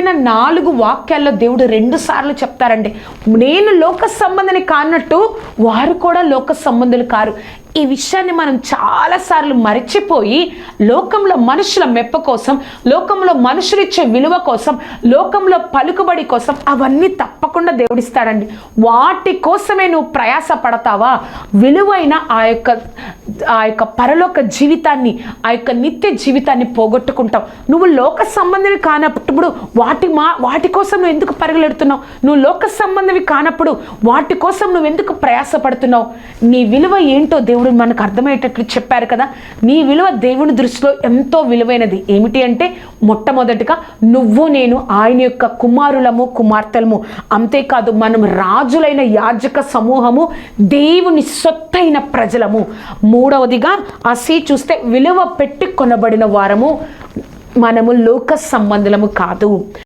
చెప్పిన 4 వాక్యాల్లో దేవుడు 2 సార్లు చెప్తారండి, నేను లోక సంబంధిని కానట్టు వారు కూడా లోక సంబంధులు కారు. ఈ విషయాన్ని మనం చాలాసార్లు మర్చిపోయి లోకంలో మనుషుల మెప్ప కోసం, లోకంలో మనుషులిచ్చే విలువ కోసం, లోకంలో పలుకుబడి కోసం అవన్నీ తప్పకుండా దేవుడిస్తాడండి. వాటి కోసమే నువ్వు ప్రయాస పడతావా, విలువైన ఆ యొక్క పరలోక జీవితాన్ని, ఆ యొక్క నిత్య జీవితాన్ని పోగొట్టుకుంటావు. నువ్వు లోక సంబంధివి కానప్పుడు వాటి కోసం నువ్వు ఎందుకు పరుగులెడుతున్నావు? నువ్వు లోక సంబంధివి కానప్పుడు వాటి కోసం నువ్వు ఎందుకు ప్రయాసపడుతున్నావు? నీ విలువ ఏంటో దేవుడు మనకు అర్థమయ్యేటట్లు చెప్పారు కదా. నీ విలువ దేవుని దృష్టిలో ఎంతో విలువైనది. ఏమిటి అంటే, మొట్టమొదటిగా నువ్వు నేను ఆయన యొక్క కుమారులము, కుమార్తెలము. అంతేకాదు మనం రాజులైన యాజక సమూహము, దేవుని సొత్తైన ప్రజలము. మూడవదిగా ఆ చూస్తే విలువ పెట్టి కొనబడిన వారము. మనము లోక సంబంధులము కాదు.